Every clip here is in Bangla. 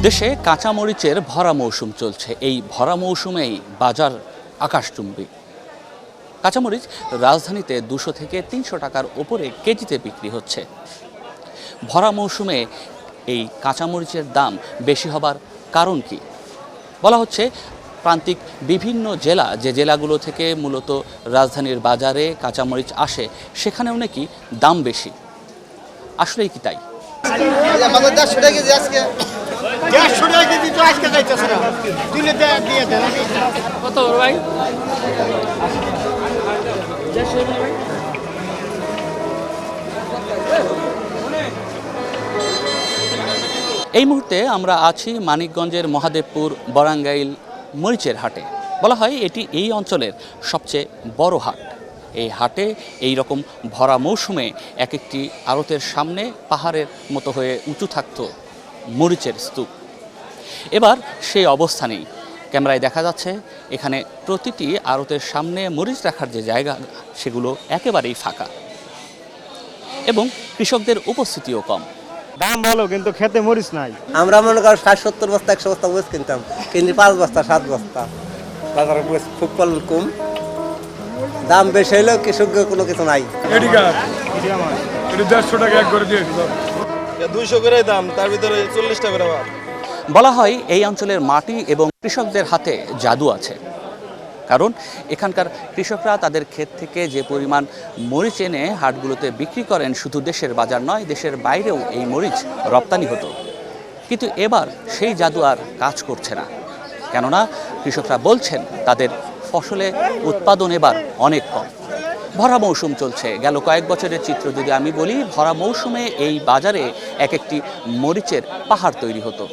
দেশে কাঁচামরিচের ভরা মৌসুম চলছে। এই ভরা মৌসুমেই বাজার আকাশচুম্বী। কাঁচামরিচ রাজধানীতে 200 থেকে 300 টাকার ওপরে কেজিতে বিক্রি হচ্ছে। ভরা মৌসুমে এই কাঁচামরিচের দাম বেশি হবার কারণ কি? বলা হচ্ছে প্রান্তিক বিভিন্ন জেলা, যে জেলাগুলো থেকে মূলত রাজধানীর বাজারে কাঁচামরিচ আসে, সেখানেও নাকি দাম বেশি। আসলেই কি তাই? এই মুহূর্তে আমরা আছি মানিকগঞ্জের মহাদেবপুর বরাঙ্গাইল মরিচের হাটে। বলা হয় এটি এই অঞ্চলের সবচেয়ে বড় হাট। এই হাটে এই রকম ভরা মৌসুমে এক একটি আড়তের সামনে পাহাড়ের মতো হয়ে উঁচু থাকত মরিচের স্তূপ। এবার সেই অবস্থা নেই। ক্যামেরায় দেখা যাচ্ছে এখানে প্রতিটি আড়তের সামনে মরিচ রাখার যে জায়গা, সেগুলো একেবারেই ফাঁকা এবং কৃষকদের উপস্থিতিও কম। দাম ভালো কিন্তু খেতে মরিচ নাই। আমরা মনে করি 60-70 বস্তা 100 বস্তা মরিচ কিনতাম, কিন্তু 5 বস্তা 7 বস্তা বাজারে মরিচ খুব কম। দাম বেশি হলেও কৃষকের কোনো কিছু নাই। 150 টাকা এক করে দিয়ে 200 করে দাম, তার ভিতরে 40 টাকা করে। বলা হয় এই অঞ্চলের মাটি এবং কৃষকদের হাতে জাদু আছে। কারণ এখানকার কৃষকরা তাদের ক্ষেত থেকে যে পরিমাণ মরিচ এনে হাটগুলোতে বিক্রি করেন, শুধু দেশের বাজার নয়, দেশের বাইরেও এই মরিচ রপ্তানি হতো। কিন্তু এবার সেই জাদু আর কাজ করছে না। কেননা কৃষকরা বলছেন তাদের ফসলে উৎপাদন এবার অনেক কম। ভরা মৌসুম চলছে। গেল কয়েক বছরের চিত্র যদি আমি বলি, ভরা মৌসুমে এই বাজারে এক একটি মরিচের পাহাড় তৈরি হতো।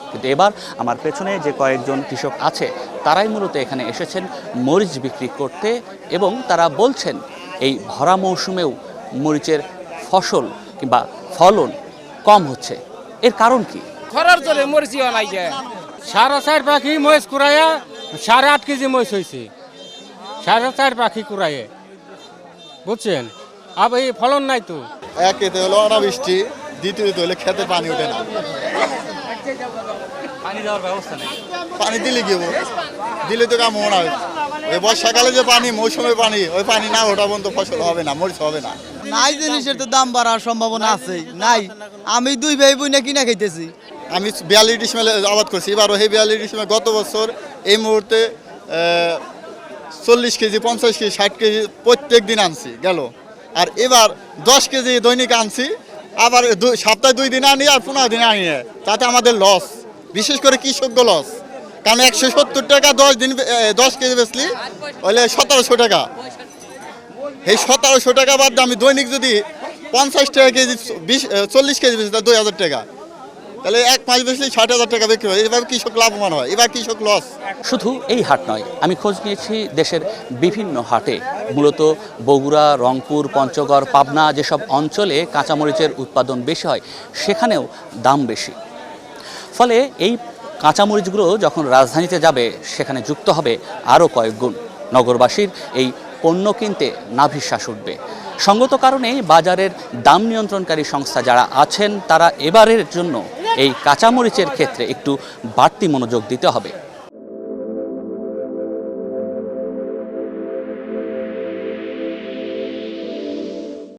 কিন্তু এবার আমার পেছনে যে কয়েকজন কৃষক আছে, তারাই মূলত এখানে এসেছেন মরিচ বিক্রি করতে, এবং তারা বলছেন এই ভরা মৌসুমেও মরিচের ফসল কিংবা ফলন কম হচ্ছে। এর কারণ কি? খরার চলে মরিচ নাই, 4.5 পাখি মরিচ কুড়াইয়া 8.5 কেজি মরিচ হয়েছে। 4.5 পাখি কুড়াইয়ে, বুঝছেন? আবার এই ফলন নাই তো। একেতে হলো অনাবৃষ্টি, দ্বিতীয়ত হলে খেতে পানি ওঠে না। পানি দেওয়ার ব্যবস্থা নেই। পানি দিলে কি দিলে তো কাম না। ওই বর্ষাকালে যে পানি, মৌসুমে পানি, ওই পানি না ওঠা পর্যন্ত ফসল হবে না, মরিচ হবে না। নাই জিনিসের তো দাম বাড়ার সম্ভাবনা আছে। নাই, আমি 2 ভাই বোন কিনা খাইতেছি। আমি 42 ডিসমেলে আবাদ করছি। এবারও এই 42 ডিসমেলে গত বছর এই মুহূর্তে 40 কেজি, 50 কেজি, 60 কেজি প্রত্যেক দিন আনছি গেল। আর এবার 10 কেজি দৈনিক আনছি। আবার সপ্তাহে 2 দিন আনি আর 15 দিন আনি, তাতে আমাদের লস। বিশেষ করে কৃষক লস। কারণ 170 টাকা 10 কেজি বেচলি হলে 1700 টাকা। এই 1700 টাকা বাদ আমি দৈনিক যদি 50 টাকা কেজি 40 কেজি বেচি, তা 2000 টাকা। তাহলে 1 মাস বেচলে 60,000 টাকা বিক্রি হয়। এভাবে কৃষক লাভবান হয়, এবার কৃষক লস। শুধু এই হাট নয়, আমি খোঁজ নিয়েছি দেশের বিভিন্ন হাটে, মূলত বগুড়া, রংপুর, পঞ্চগড়, পাবনা যেসব অঞ্চলে কাঁচামরিচের উৎপাদন বেশি হয়, সেখানেও দাম বেশি। ফলে এই কাঁচামরিচগুলো যখন রাজধানীতে যাবে, সেখানে যুক্ত হবে আরও কয়েক গুণ। নগরবাসীর এই পণ্য কিনতে নাভিশ্বাস উঠবে। সঙ্গত কারণেই বাজারের দাম নিয়ন্ত্রণকারী সংস্থা যারা আছেন, তারা এবারের জন্য এই কাঁচামরিচের ক্ষেত্রে একটু বাড়তি মনোযোগ দিতে হবে।